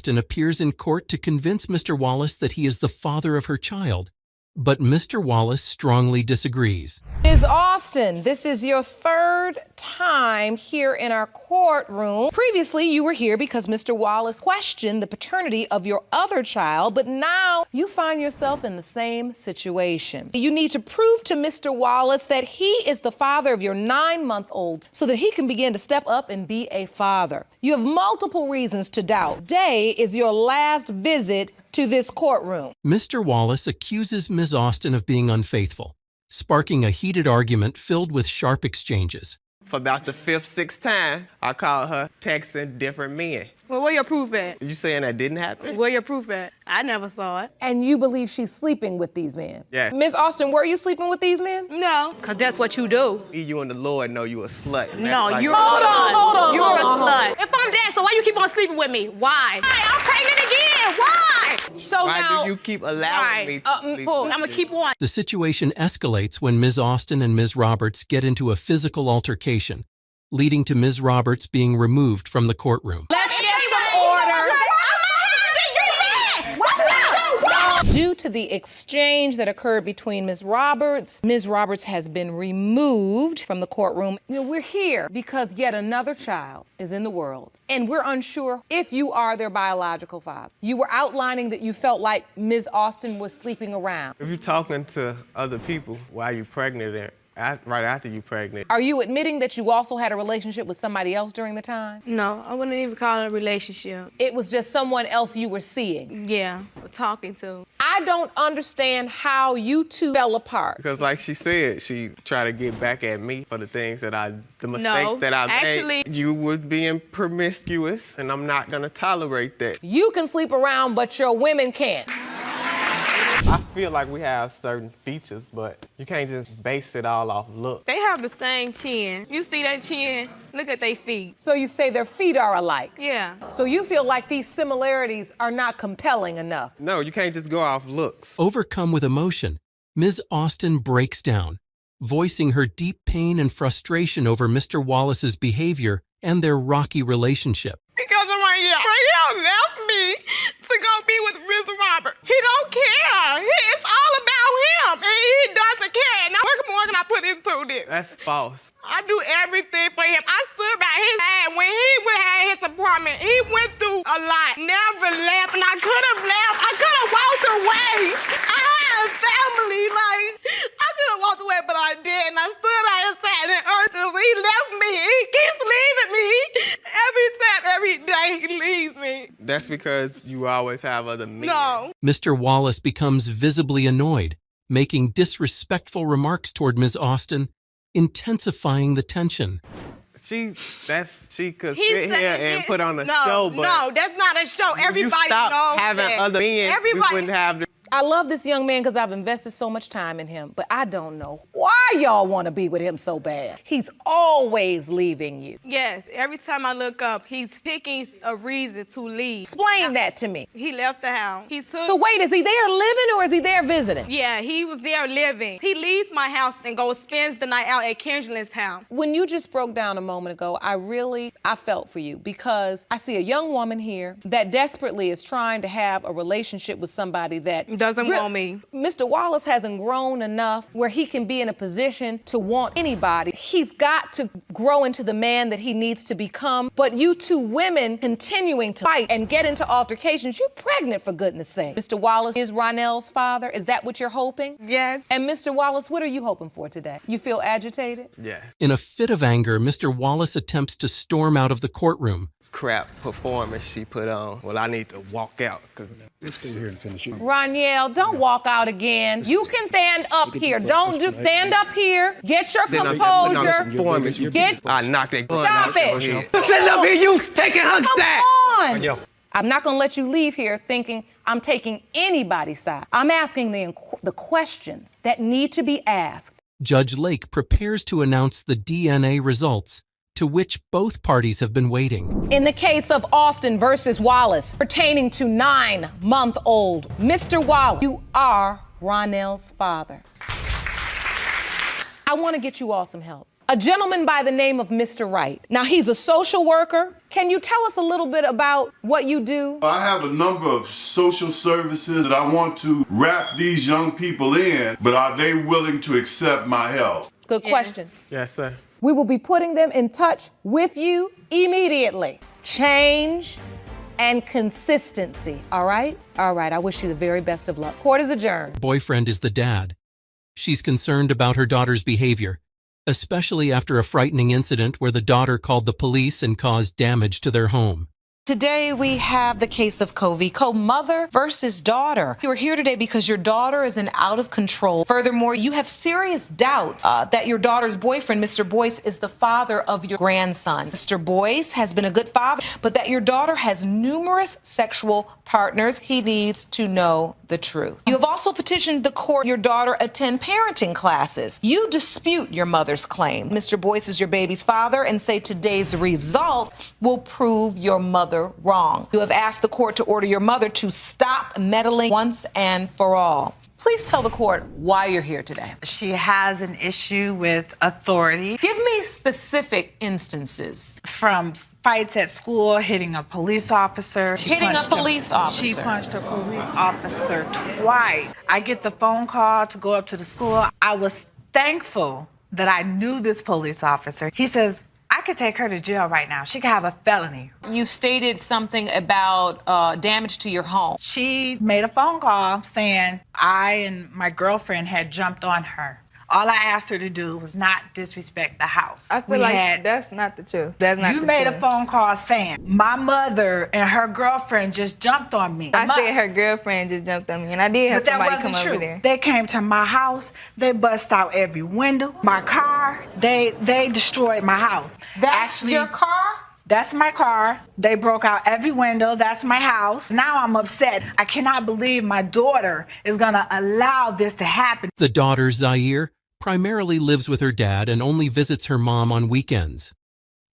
Austin appears in court to convince Mr. Wallace that he is the father of her child, but Mr. Wallace strongly disagrees. Ms. Austin, this is your third time here in our courtroom. Previously, you were here because Mr. Wallace questioned the paternity of your other child, but now you find yourself in the same situation. You need to prove to Mr. Wallace that he is the father of your 9-month-old so that he can begin to step up and be a father. You have multiple reasons to doubt. Today is your last visit to this courtroom. Mr. Wallace accuses Ms. Austin of being unfaithful, sparking a heated argument filled with sharp exchanges. For about the 5th, 6th time, I called her texting different men. Well, where your proof at? You saying that didn't happen? Where your proof at? I never saw it. And you believe she's sleeping with these men? Yeah. Ms. Austin, were you sleeping with these men? No, because that's what you do. You and the Lord know you a slut. No, you're Hold on. You're a slut. If I'm dead, so why you keep on sleeping with me? Why? I'm pregnant again. Why? So Why now, do you keep allowing me to sleep I'm with gonna you? keep on. The situation escalates when Ms. Austin and Ms. Roberts get into a physical altercation, leading to Ms. Roberts being removed from the courtroom. let's get some order. Due to the exchange that occurred between Ms. Roberts has been removed from the courtroom. You know, we're here because yet another child is in the world, and we're unsure if you are their biological father. You were outlining that you felt like Ms. Austin was sleeping around. If you're talking to other people while you're pregnant and right after you're pregnant. Are you admitting that you also had a relationship with somebody else during the time? No, I wouldn't even call it a relationship. It was just someone else you were seeing. Yeah, or talking to. I don't understand how you two fell apart. Because like she said, she tried to get back at me for the things that the mistakes that I made. You were being promiscuous, and I'm not gonna tolerate that. You can sleep around, but your women can't. I feel like we have certain features, but you can't just base it all off look. They have the same chin. You see that chin? Look at their feet. So you say their feet are alike. Yeah. So you feel like these similarities are not compelling enough. No, you can't just go off looks. Overcome with emotion, Ms. Austin breaks down, voicing her deep pain and frustration over Mr. Wallace's behavior and their rocky relationship. Because of Rael left me to go be with Mr. Robert. He don't care. It's all about him, and he doesn't care. Now, what more can I put into this? That's false. I do everything for him. I stood by his side when he had his apartment. He went through a lot. Never left, and I could have left. I could have walked away. I had a family. Like, I could have walked away, but I didn't. I stood by his side and earth. He left me. He keeps leaving me. Every time, every day, he leaves me. That's because you always have other men. No. Mr. Wallace becomes visibly annoyed, making disrespectful remarks toward Ms. Austin, intensifying the tension. She could He sit said here and it- put on a no, show, but no, that's not a show. Everybody you stop knows having that. other men, Everybody. we wouldn't have the I love this young man because I've invested so much time in him, but I don't know why y'all want to be with him so bad. He's always leaving you. Yes, every time I look up, he's picking a reason to leave. Explain that to me. He left the house. He took. So wait, is he there living or is he there visiting? Yeah, he was there living. He leaves my house and goes spends the night out at Kendrick's house. When you just broke down a moment ago, I felt for you because I see a young woman here that desperately is trying to have a relationship with somebody that Doesn't want me. Mr. Wallace hasn't grown enough where he can be in a position to want anybody. He's got to grow into the man that he needs to become. But you two women continuing to fight and get into altercations, you're pregnant for goodness sake. Mr. Wallace is Ronell's father. Is that what you're hoping? Yes. And Mr. Wallace, what are you hoping for today? You feel agitated? yes. In a fit of anger, Mr. Wallace attempts to storm out of the courtroom. crap performance she put on. Well, I need to walk out. Let's stay here and finish it. Roniel, don't walk out again. You can stand up here. Don't just stand up here. Get your composure. Performance, you Get- I knocked that gun Stop out it. your head. Sitting up here, you taking her side. Come on. I'm not going to let you leave here thinking I'm taking anybody's side. I'm asking the questions that need to be asked. Judge Lake prepares to announce the DNA results, to which both parties have been waiting. In the case of Austin versus Wallace, pertaining to 9-month-old Mr. Wallace, you are Ronell's father. I want to get you all some help. a gentleman by the name of Mr. Wright. Now, he's a social worker. Can you tell us a little bit about what you do? I have a number of social services that I want to wrap these young people in, but are they willing to accept my help? Good question. Yes, sir. We will be putting them in touch with you immediately. Change and consistency, all right? All right, I wish you the very best of luck. Court is adjourned. Boyfriend is the dad. She's concerned about her daughter's behavior, especially after a frightening incident where the daughter called the police and caused damage to their home. Today we have the case of Co v. Co, mother versus daughter. You are here today because your daughter is out of control. Furthermore, you have serious doubts that your daughter's boyfriend, Mr. Boyce, is the father of your grandson. Mr. Boyce has been a good father, but that your daughter has numerous sexual partners. He needs to know the truth. You have also petitioned the court your daughter attend parenting classes. You dispute your mother's claim. Mr. Boyce is your baby's father and say today's result will prove your mother wrong. You have asked the court to order your mother to stop meddling once and for all. Please tell the court why you're here today. She has an issue with authority. Give me specific instances. From fights at school, hitting a police officer. She punched a police officer twice. I get the phone call to go up to the school. I was thankful that I knew this police officer. He says, I could take her to jail right now. She could have a felony. You stated something about damage to your home. She made a phone call saying I and my girlfriend had jumped on her. All I asked her to do was not disrespect the house. I feel that's not the truth. That's not the truth. You made a phone call saying my mother and her girlfriend just jumped on me. I said her girlfriend just jumped on me, and I did have somebody come over there. They came to my house. They bust out every window. My car. They destroyed my house. That's your car? That's my car. They broke out every window. That's my house. Now I'm upset. I cannot believe my daughter is going to allow this to happen. The daughter, Zaire, primarily lives with her dad and only visits her mom on weekends.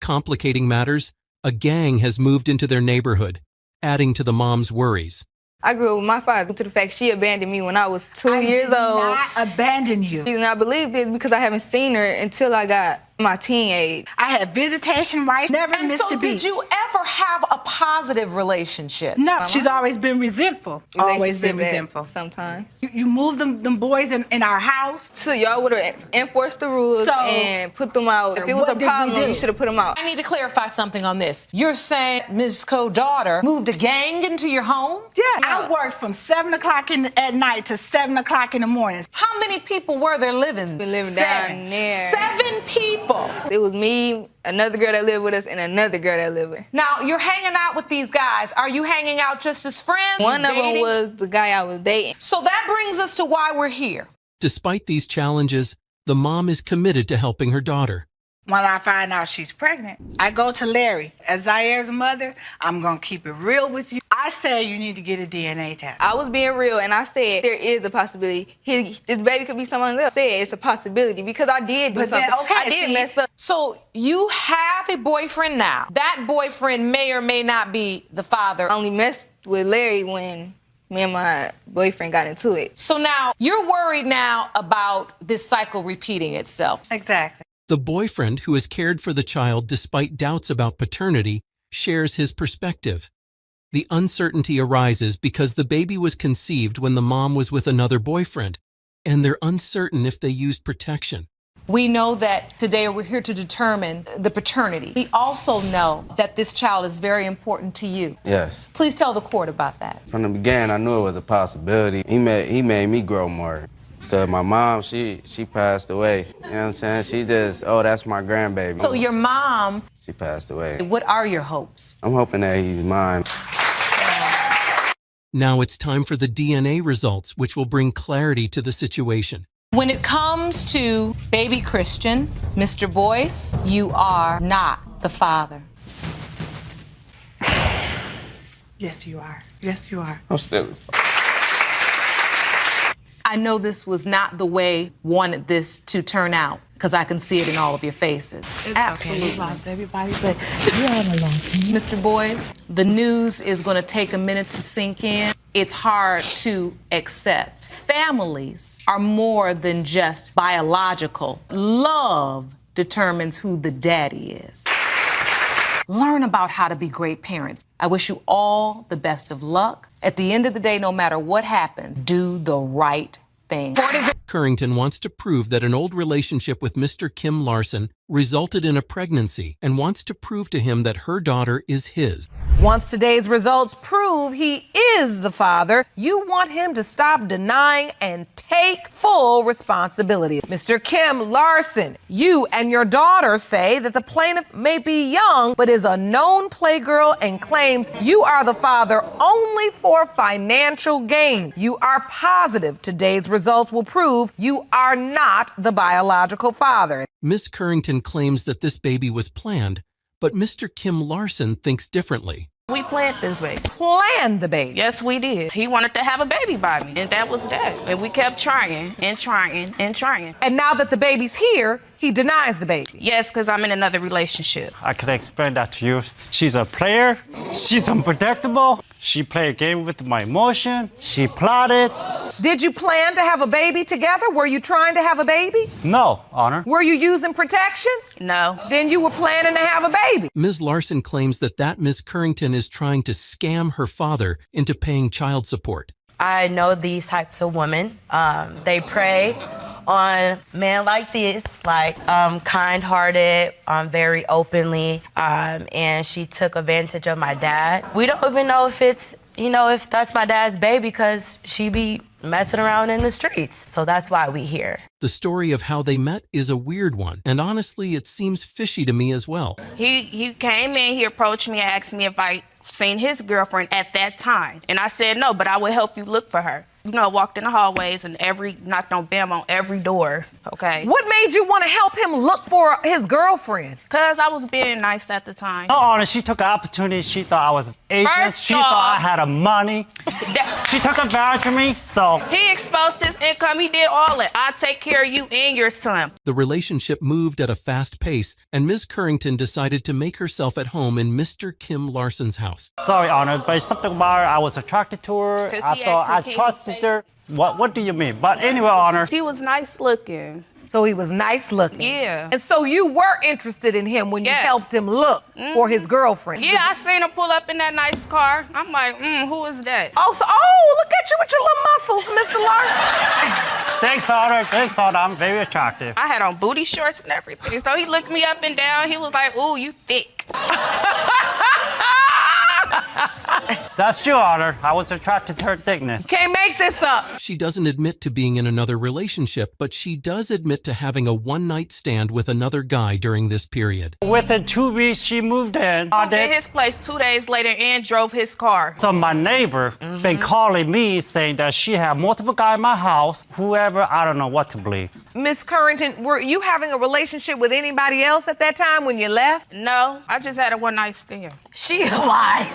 Complicating matters, a gang has moved into their neighborhood, adding to the mom's worries. I grew up with my father to the fact she abandoned me when I was 2 years old. I did not abandon you. And I believe this because I haven't seen her until I got my teen age. I had visitation rights, never missed a beat. And so did you ever have a positive relationship? No, she's always been resentful. Always been resentful. Sometimes. You moved them boys in our house. So y'all would have enforced the rules and put them out. If it was a problem, you should have put them out. I need to clarify something on this. You're saying Ms. Co's daughter moved a gang into your home? Yeah, I worked from 7 o'clock at night to 7 o'clock in the morning. How many people were there living? We living down there. 7 people. It was me, another girl that lived with us, and another girl that lived with her. Now, you're hanging out with these guys. Are you hanging out just as friends? One of them was the guy I was dating. So that brings us to why we're here. Despite these challenges, the mom is committed to helping her daughter. When I find out she's pregnant, I go to Larry. As Zaire's mother, I'm going to keep it real with you. I say you need to get a DNA test. I was being real, and I said there is a possibility. This baby could be someone else. I said it's a possibility because I did do something. I did mess up. So you have a boyfriend now. That boyfriend may or may not be the father. I only messed with Larry when me and my boyfriend got into it. So now you're worried now about this cycle repeating itself. Exactly. The boyfriend, who has cared for the child despite doubts about paternity, shares his perspective. The uncertainty arises because the baby was conceived when the mom was with another boyfriend, and they're uncertain if they used protection. We know that today we're here to determine the paternity. We also know that this child is very important to you. Yes. Please tell the court about that. From the beginning, I knew it was a possibility. He made me grow more. Because my mom, she passed away. You know what I'm saying? She just, that's my grandbaby. So your mom... She passed away. What are your hopes? I'm hoping that he's mine. Now it's time for the DNA results, which will bring clarity to the situation. When it comes to baby Christian, Mr. Boyce, you are not the father. Yes, you are. Yes, you are. I'm still... I know this was not the way you wanted this to turn out, because I can see it in all of your faces. It's absolutely okay. Lost everybody, but you're on a long time. Mr. Boyce, the news is going to take a minute to sink in. It's hard to accept. Families are more than just biological. Love determines who the daddy is. Learn about how to be great parents. I wish you all the best of luck. At the end of the day, no matter what happens, do the right thing. Currington wants to prove that an old relationship with Mr. Kim Larson resulted in a pregnancy and wants to prove to him that her daughter is his. Once today's results prove he is the father, you want him to stop denying and take full responsibility. Mr. Kim Larson, you and your daughter say that the plaintiff may be young, but is a known playgirl and claims you are the father only for financial gain. You are positive today's results will prove you are not the biological father. Miss Currington claims that this baby was planned, but Mr. Kim Larson thinks differently. We planned this baby. Planned the baby? Yes, we did. He wanted to have a baby by me, and that was that. And we kept trying and trying and trying. And now that the baby's here, he denies the baby. Yes, because I'm in another relationship. I can explain that to you. She's a player. She's unpredictable. She played a game with my emotion. She plotted. Did you plan to have a baby together? Were you trying to have a baby? No, Honor. Were you using protection? No. Then you were planning to have a baby. Ms. Larson claims that Ms. Currington is trying to scam her father into paying child support. I know these types of women. They prey on men like this, like kind-hearted, very openly, and she took advantage of my dad. We don't even know if it's, if that's my dad's baby, because she be messing around in the streets. So that's why we here. The story of how they met is a weird one, and honestly, it seems fishy to me as well. He came in, he approached me and asked me if I seen his girlfriend at that time. And I said no, but I would help you look for her. Walked in the hallways and knocked on bam on every door, okay? What made you want to help him look for his girlfriend? Because I was being nice at the time. No, Honor, she took an opportunity. She thought I was Asian. She thought I had a money. She took advantage of me, so. He exposed his income. He did all it. I take care of you and your son. The relationship moved at a fast pace, and Ms. Currington decided to make herself at home in Mr. Kim Larson's house. Sorry, Honor, but something about her, I was attracted to her. I thought I trusted her. What do you mean? But anyway, Honor. He was nice looking. So he was nice looking? Yeah. And so you were interested in him when you helped him look for his girlfriend? Yeah, I seen him pull up in that nice car. I'm like, who is that? Oh, look at you with your little muscles, Mr. Larson. Thanks, Honor. Thanks, Honor. I'm very attractive. I had on booty shorts and everything. So he looked me up and down. He was like, ooh, you thick. That's true, Honor. I was attracted to her thickness. Can't make this up. She doesn't admit to being in another relationship, but she does admit to having a one-night stand with another guy during this period. Within 2 weeks, she moved in. Moved in his place 2 days later and drove his car. So my neighbor been calling me saying that she had multiple guys in my house. Whoever, I don't know what to believe. Miss Currington, were you having a relationship with anybody else at that time when you left? No, I just had a one-night stand. She lied.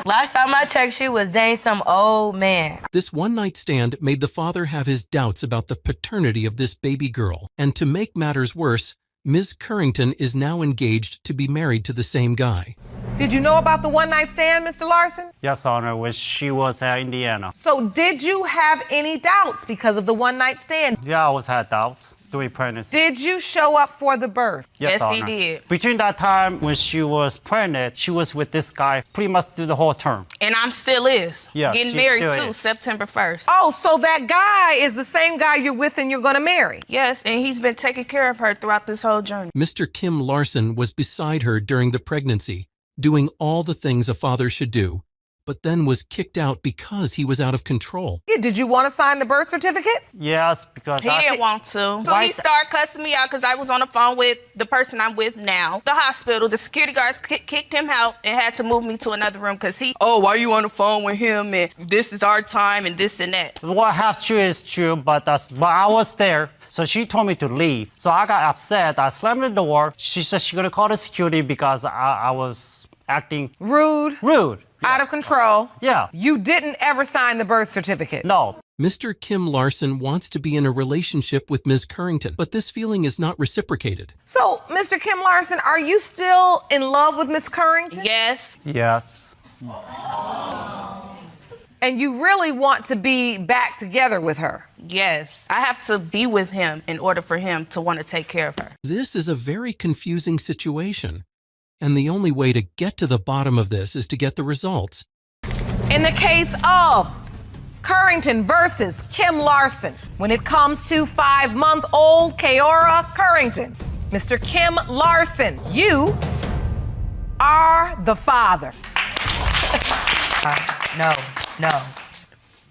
Last time I checked, she was dating some old man. This one-night stand made the father have his doubts about the paternity of this baby girl. And to make matters worse, Ms. Currington is now engaged to be married to the same guy. Did you know about the one-night stand, Mr. Larson? Yes, Honor, when she was at Indiana. So did you have any doubts because of the one-night stand? Yeah, I always had doubts during pregnancy. Did you show up for the birth? Yes, Honor. he did. Between that time when she was pregnant, she was with this guy pretty much through the whole term. And I'm still is. Yeah, getting married too, September 1st. Oh, so that guy is the same guy you're with and you're gonna marry? Yes, and he's been taking care of her throughout this whole journey. Mr. Kim Larson was beside her during the pregnancy, doing all the things a father should do, but then was kicked out because he was out of control. Yeah, did you want to sign the birth certificate? Yes, because he didn't want to. So he started cussing me out because I was on the phone with the person I'm with now. The hospital, the security guards kicked him out and had to move me to another room because why are you on the phone with him and this is our time and this and that. What half true is true, but I was there. So she told me to leave. So I got upset. I slammed the door. She said she's gonna call the security because I was acting rude. Out of control. Yeah. You didn't ever sign the birth certificate? No. Mr. Kim Larson wants to be in a relationship with Ms. Currington, but this feeling is not reciprocated. So, Mr. Kim Larson, are you still in love with Ms. Currington? Yes. Yes. And you really want to be back together with her? Yes. I have to be with him in order for him to want to take care of her. This is a very confusing situation, and the only way to get to the bottom of this is to get the results. In the case of Currington versus Kim Larson, when it comes to 5-month-old Keora Currington, Mr. Kim Larson, you are the father. No.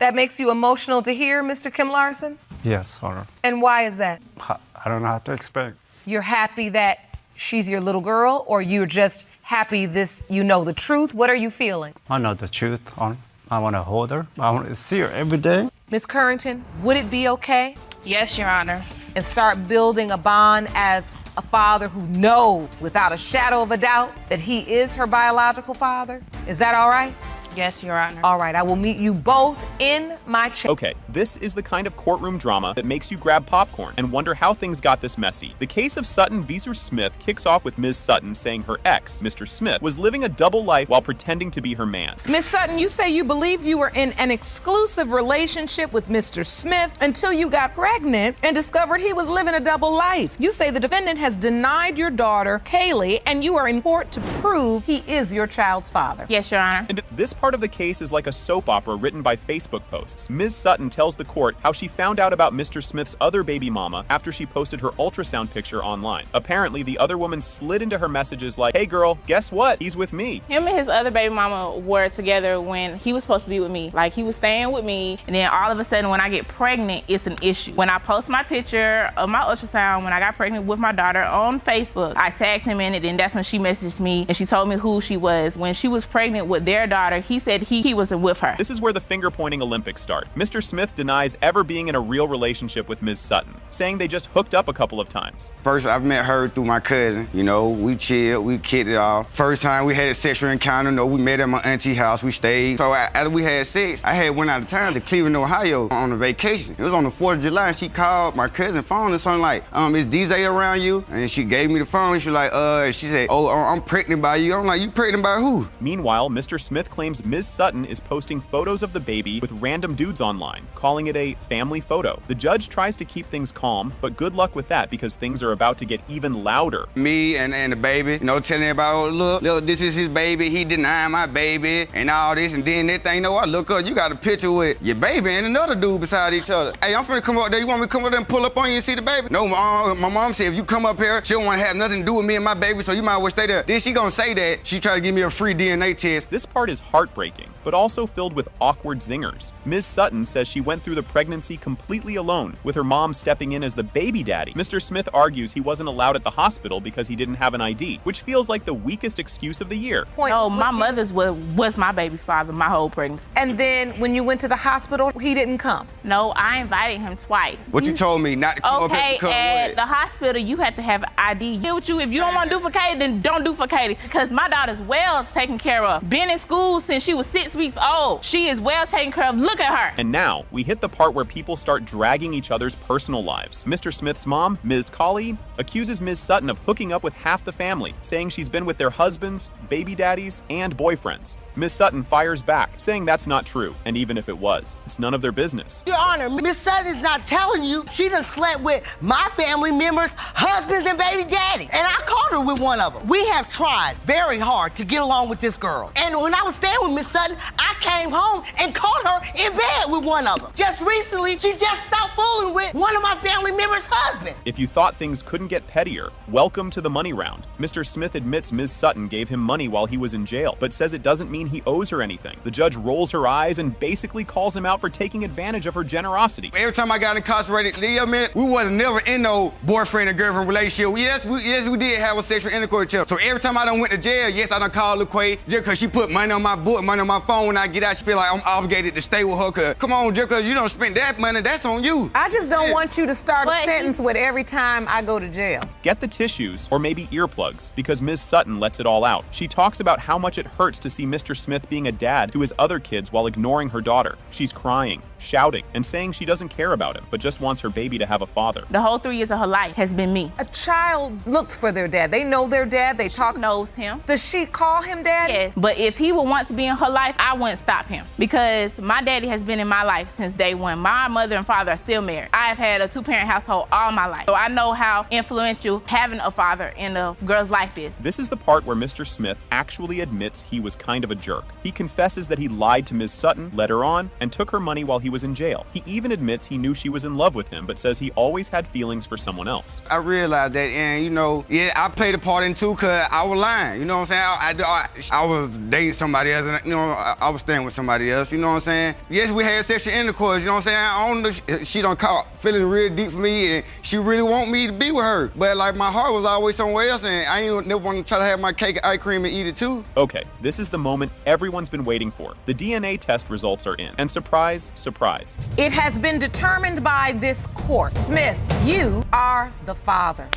That makes you emotional to hear, Mr. Kim Larson? Yes, Honor. And why is that? I don't know how to explain. You're happy that she's your little girl, or you're just happy you know the truth? What are you feeling? I know the truth, Honor. I want to hold her. I want to see her every day. Ms. Currington, would it be okay? Yes, Your Honor. And start building a bond as a father who knows without a shadow of a doubt that he is her biological father? Is that all right? Yes, Your Honor. All right, I will meet you both in my chair. Okay, this is the kind of courtroom drama that makes you grab popcorn and wonder how things got this messy. The case of Sutton v. Smith kicks off with Ms. Sutton saying her ex, Mr. Smith, was living a double life while pretending to be her man. Ms. Sutton, you say you believed you were in an exclusive relationship with Mr. Smith until you got pregnant and discovered he was living a double life. You say the defendant has denied your daughter, Kaylee, and you are in court to prove he is your child's father. Yes, Your Honor. And this part of the case is like a soap opera written by Facebook posts. Ms. Sutton tells the court how she found out about Mr. Smith's other baby mama after she posted her ultrasound picture online. Apparently, the other woman slid into her messages like, "Hey girl, guess what? He's with me." Him and his other baby mama were together when he was supposed to be with me. Like, he was staying with me, and then all of a sudden when I get pregnant, it's an issue. When I post my picture of my ultrasound when I got pregnant with my daughter on Facebook, I tagged him in it, and that's when she messaged me and she told me who she was. When she was pregnant with their daughter, he said he wasn't with her. This is where the finger-pointing Olympics start. Mr. Smith denies ever being in a real relationship with Ms. Sutton, saying they just hooked up a couple of times. First, I met her through my cousin. You know, we chilled, we kicked it off. First time we had a sexual encounter, we met at my auntie's house, we stayed. So after we had sex, I had went out of town to Cleveland, Ohio on a vacation. It was on the 4th of July, and she called my cousin's phone and something like, is DJ around you? And she gave me the phone, she was like, she said, oh, I'm pregnant by you. I'm like, you pregnant by who? Meanwhile, Mr. Smith claims Ms. Sutton is posting photos of the baby with random dudes online, calling it a family photo. The judge tries to keep things calm, but good luck with that because things are about to get even louder. Me and the baby, telling everybody, oh, look, this is his baby, he denied my baby, and all this, and then that thing, I look up, you got a picture with your baby and another dude beside each other. Hey, I'm finna come up there, you want me to come up there and pull up on you and see the baby? No, my mom said if you come up here, she don't want to have nothing to do with me and my baby, so you might as well stay there. Then she gonna say that, she tried to give me a free DNA test. This part is heartbreaking, but also filled with awkward zingers. Ms. Sutton says she went through the pregnancy completely alone, with her mom stepping in as the baby daddy. Mr. Smith argues he wasn't allowed at the hospital because he didn't have an ID, which feels like the weakest excuse of the year. No, my mother's was my baby's father my whole pregnancy. And then when you went to the hospital, he didn't come? No, I invited him twice. What you told me not to come up here? Okay, at the hospital, you have to have an ID. Here with you, if you don't want to do for Katie, then don't do for Katie. Because my daughter's well taken care of. Been in school since she was 6 weeks old. She is well taken care of. Look at her. And now, we hit the part where people start dragging each other's personal lives. Mr. Smith's mom, Ms. Colley, accuses Ms. Sutton of hooking up with half the family, saying she's been with their husbands, baby daddies, and boyfriends. Ms. Sutton fires back, saying that's not true, and even if it was, it's none of their business. Your Honor, Ms. Sutton is not telling you she done slept with my family members, husbands, and baby daddy. And I caught her with one of them. We have tried very hard to get along with this girl. And when I was staying with Ms. Sutton, I came home and caught her in bed with one of them. Just recently, she just stopped fooling with one of my family members' husbands. If you thought things couldn't get pettier, welcome to the money round. Mr. Smith admits Ms. Sutton gave him money while he was in jail, but says it doesn't mean he owes her anything. The judge rolls her eyes and basically calls him out for taking advantage of her generosity. Every time I got incarcerated, man, we wasn't never in no boyfriend or girlfriend relationship. Yes, we did have a sexual intercourse. So every time I done went to jail, yes, I done called LaQuay just because she put money on my book, money on my phone. When I get out, she feel like I'm obligated to stay with her. Cause come on, just because you don't spend that money, that's on you. I just don't want you to start a sentence with every time I go to jail. Get the tissues or maybe earplugs because Ms. Sutton lets it all out. She talks about how much it hurts to see Mr. Mr. Smith being a dad to his other kids while ignoring her daughter. She's crying, shouting, and saying she doesn't care about him, but just wants her baby to have a father. The whole 3 years of her life has been me. A child looks for their dad. They know their dad. They talk. Knows him. Does she call him dad? Yes, but if he would want to be in her life, I wouldn't stop him because my daddy has been in my life since day one. My mother and father are still married. I have had a 2-parent household all my life, so I know how influential having a father in a girl's life is. This is the part where Mr. Smith actually admits he was kind of a jerk. He confesses that he lied to Ms. Sutton, led her on, and took her money while he was in jail. He even admits he knew she was in love with him, but says he always had feelings for someone else. I realized that, and I played a part in too, because I was lying, you know what I'm saying? I was dating somebody else, and I was staying with somebody else, you know what I'm saying? Yes, we had sexual intercourse, you know what I'm saying? I don't know, she done caught feeling real deep for me, and she really want me to be with her. But like my heart was always somewhere else, and I ain't never want to try to have my cake and ice cream and eat it too. Okay, this is the moment everyone's been waiting for. The DNA test results are in, and surprise, surprise. It has been determined by this court. Smith, you are the father.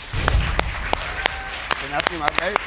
Can I see my baby?